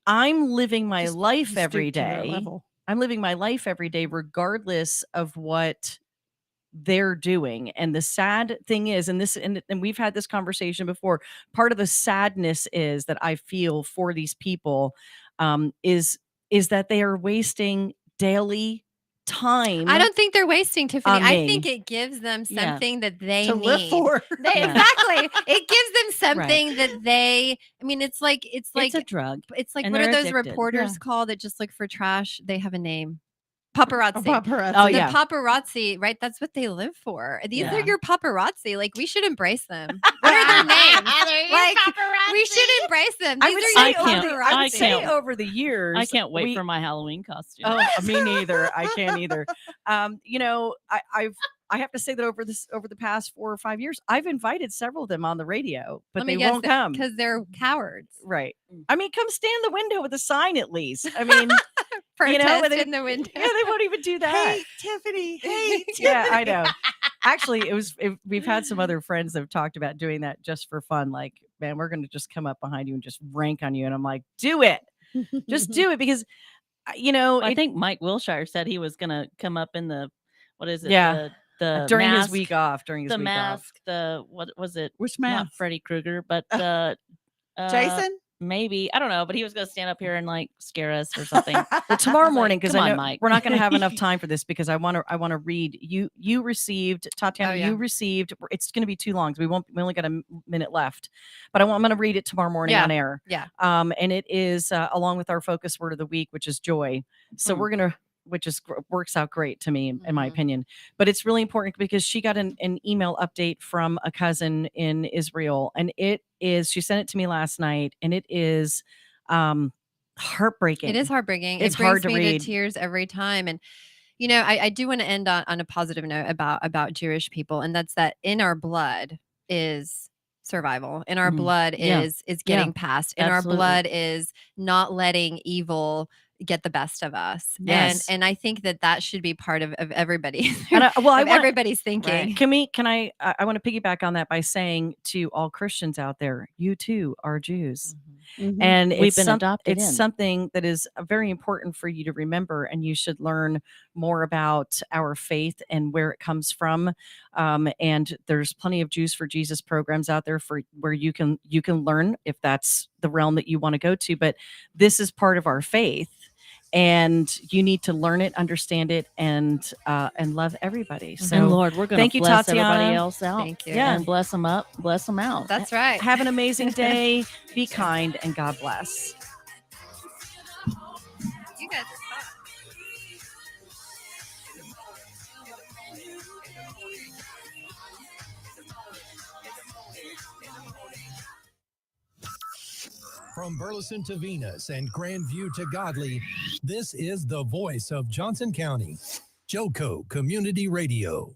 I'm living my Just life stoop every to their day. level. I'm living my life every day, regardless of what they're doing. And the sad thing is, and we've had this conversation before, part of the sadness is that I feel for these people, is that they are wasting daily time. I don't think they're wasting, Tiffany. On I me. think it gives them Yeah. something that they To need. live for. Yeah. Exactly. It gives them something that they. I mean, it's like It's a drug. it's like and what are they're those addicted. reporters called that just look for trash? They have a name. Paparazzi. Paparazzi. Oh, The yeah. paparazzi, right? That's what they live for. These Yeah. are your paparazzi. Like, we should embrace them. What are their names? Like, we should embrace them. I These would are say, your can't- paparazzi. I would say can't- over the years, I can't wait we- for my Halloween costume. Oh, me neither. I can't either. I have to say that over the past 4 or 5 years, I've invited several of them on the radio, but they won't come. because they're cowards. Right. I mean, come stand in the window with a sign at least. I mean, Protest they- in the window. yeah, they won't even do that. Hey, Tiffany. Hey, Yeah, I know. Actually, we've had some other friends that have talked about doing that just for fun. Like, man, we're going to just come up behind you and just rank on you. And I'm like, do it. Just do it, because, I think Mike Wilshire said he was going to come up in the, what is it? Yeah. The during mask, his week off, the mask, what was it? Which Not mask? Freddy Krueger, but the Jason? maybe, I don't know, but he was going to stand up here and like scare us or something. Well, tomorrow Like, morning, because come I on, know Mike. we're not going to have enough time for this, because I want to read. You received, Tatiana. Oh, yeah. You received. It's going to be too long. We only got a minute left, but I'm going to read it tomorrow morning Yeah. on air. Yeah. And it is along with our focus word of the week, which is joy. So we're gonna. Which works out great to me, in my Mhm. opinion. But it's really important, because she got an email update from a cousin in Israel, and she sent it to me last night, and it is heartbreaking. It is heartbreaking. It's It brings hard to me read. to tears every time. And I do want to end on a positive note about Jewish people, and that's that in our blood is survival. In our Mhm. blood Yeah. is getting past. In Absolutely. our blood is not letting evil get the best of us. Yes. And I think that should be part of everybody. And I want everybody's thinking. I want to piggyback on that by saying to all Christians out there, you too are Jews. Mhm. And We've been adopted it's in. something that is very important for you to remember, and you should learn more about our faith and where it comes from. And there's plenty of Jews for Jesus programs out there for where you can learn if that's the realm that you want to go to. But this is part of our faith, and you need to learn it, understand it, and love everybody. So and Lord, we're going thank to you, bless Tatiana. everybody else out. Thank you. And bless them up, bless them out. That's right. Have an amazing day. Be kind, and God bless. You guys are fun. From Burleson to Venus and Grandview to Godley, this is the voice of Johnson County, JoCo Community Radio.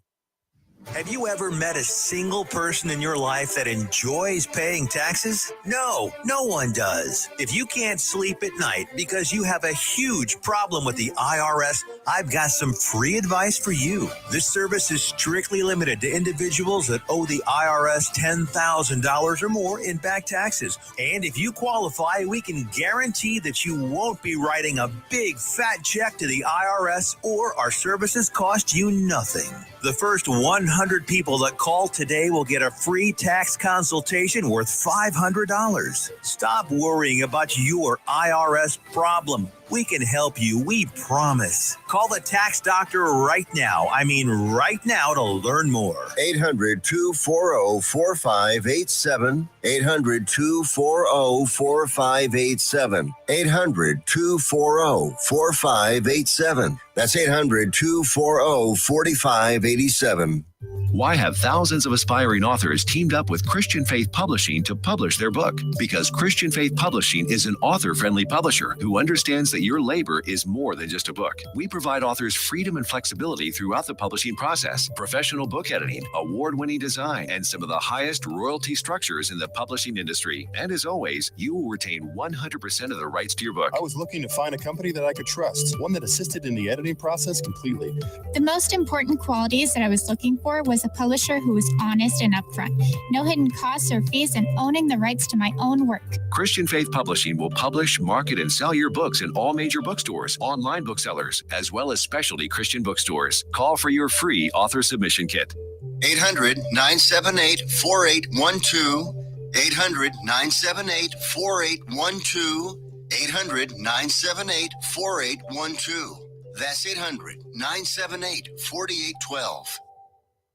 Have you ever met a single person in your life that enjoys paying taxes? No, no one does. If you can't sleep at night because you have a huge problem with the IRS, I've got some free advice for you. This service is strictly limited to individuals that owe the IRS $10,000 or more in back taxes. And if you qualify, we can guarantee that you won't be writing a big fat check to the IRS, or our services cost you nothing. The first 100 people that call today will get a free tax consultation worth $500. Stop worrying about your IRS problem. We can help you, we promise. Call the tax doctor right now. I mean right now to learn more. 800-240-4587. 800-240-4587. 800-240-4587. That's 800-240-4587. Why have thousands of aspiring authors teamed up with Christian Faith Publishing to publish their book? Because Christian Faith Publishing is an author-friendly publisher who understands that your labor is more than just a book. We provide authors freedom and flexibility throughout the publishing process, professional book editing, award-winning design, and some of the highest royalty structures in the publishing industry. And as always, you will retain 100% of the rights to your book. I was looking to find a company that I could trust, one that assisted in the editing process completely. The most important qualities that I was looking for was a publisher who was honest and upfront, no hidden costs or fees, and owning the rights to my own work. Christian Faith Publishing will publish, market, and sell your books in all major bookstores, online booksellers, as well as specialty Christian bookstores. Call for your free author submission kit. 800-978-4812. 800-978-4812. 800-978-4812. That's 800-978-4812.